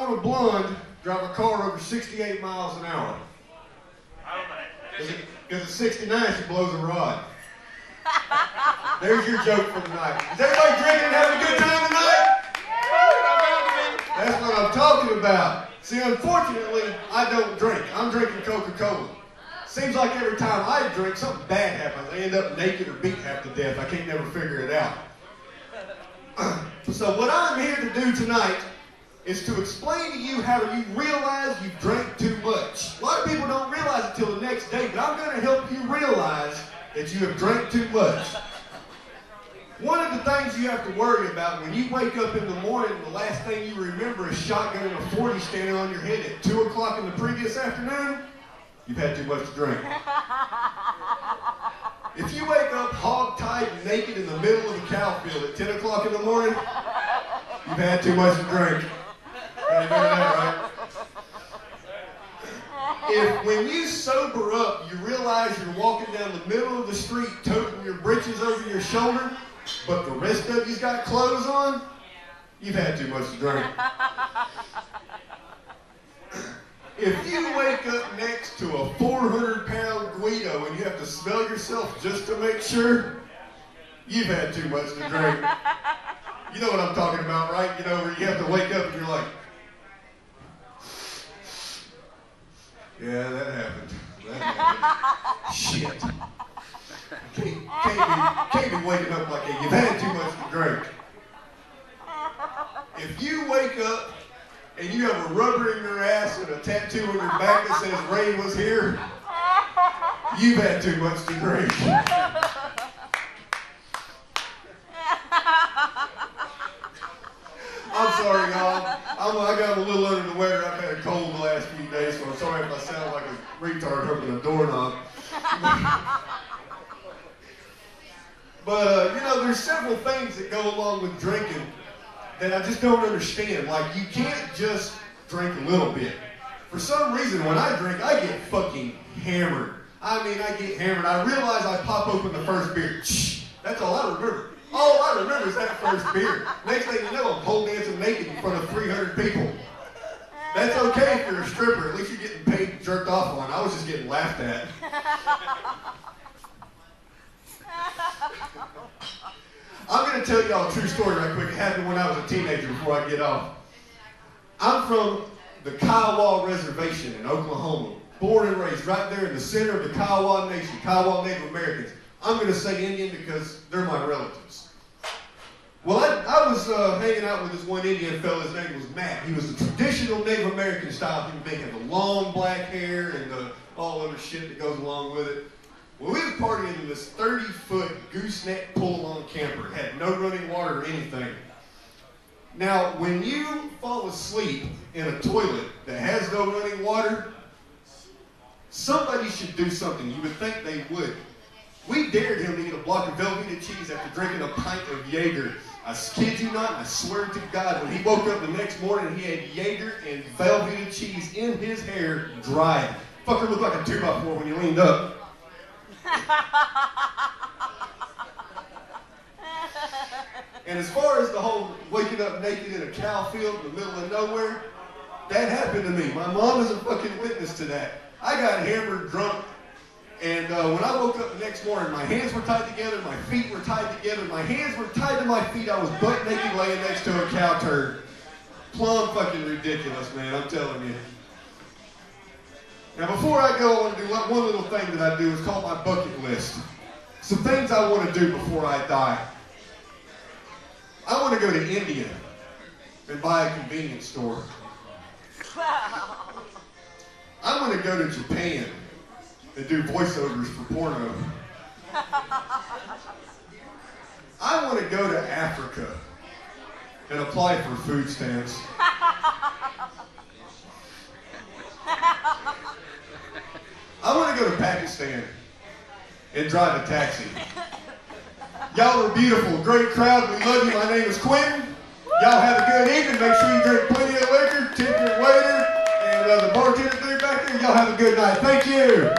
want a blonde drive a car over 68 miles an hour? Because at 69 she blows a rod. There's your joke for tonight. Is everybody drinking and having a good time tonight? That's what I'm talking about. See, unfortunately, I don't drink. I'm drinking Coca-Cola. Seems like every time I drink, something bad happens. I end up naked or beat half to death. I can't never figure it out. So what I'm here to do tonight is to explain to you how you realize you drank too much. A lot of people don't realize it till the next day, but I'm going to help you realize that you have drank too much. One of the things you have to worry about when you wake up in the morning, the last thing you remember is shotgun and a 40 standing on your head at 2 o'clock in the previous afternoon, you've had too much to drink. If you wake up hog-tied and naked in the middle of the cow field at 10 o'clock in the morning, you've had too much to drink. You know that, right? If when you sober up, you realize you're walking down the middle of the street toting your britches over your shoulder, but the rest of you's got clothes on, you've had too much to drink. If you wake up next to a 400-pound Guido and you have to smell yourself just to make sure, you've had too much to drink. You know what I'm talking about, right? You know, where you have to wake up and you're like, yeah, that happened. Shit. Can't be waking up like that. You've had too much to drink. If you wake up and you have a rubber in your ass and a tattoo on your back that says Ray was here, you've had too much to drink. I'm sorry, y'all. I got a little under the weather. I've had a cold the last few days, so I'm sorry if I sound like a retard opening a doorknob. But, you know, there's several things that go along with drinking that I just don't understand. Like, you can't just drink a little bit. For some reason, when I drink, I get fucking hammered. I mean, I get hammered. I realize I pop open the first beer. That's all I remember. All I remember is that first beer. Next thing you know, I'm pole dancing naked in front of 300 people. That's okay if you're a stripper. At least you're getting paid and jerked off on. I was just getting laughed at. I'm going to tell y'all a true story right quick. It happened when I was a teenager before I get off. I'm from the Kiowa Reservation in Oklahoma. Born and raised right there in the center of the Kiowa Nation, Kiowa Native Americans. I'm going to say Indian because they're my relatives. Well, I was hanging out with this one Indian fellow. His name was Matt. He was a traditional Native American style human being. Had the long black hair and all other shit that goes along with it. Well, we were partying in this 30-foot gooseneck pull-on camper. It had no running water or anything. Now, when you fall asleep in a toilet that has no running water, somebody should do something. You would think they would. We dared him to eat a block of Velveeta cheese after drinking a pint of Jaeger. I kid you not, and I swear to God, when he woke up the next morning, he had Jaeger and Velveeta cheese in his hair, dried. Fucker looked like a 2x4 when he leaned up. And as far as the whole waking up naked in a cow field in the middle of nowhere, that happened to me. My mom is a fucking witness to that. I got hammered, drunk, and when I woke up the next morning, my hands were tied together, my feet were tied together, my hands were tied to my feet, I was butt naked laying next to a cow turd. Plumb fucking ridiculous, man, I'm telling you. Now before I go, I want to do one little thing that I do. It's called my bucket list. Some things I want to do before I die. I want to go to India and buy a convenience store. I want to go to Japan and do voiceovers for porno. I want to go to Africa and apply for food stamps. I want to go to Pakistan and drive a taxi. Y'all are beautiful, great crowd. We love you. My name is Quentin. Y'all have a good evening. Make sure you drink plenty of liquor, tip your waiter, and the bartender there back there. Y'all have a good night. Thank you.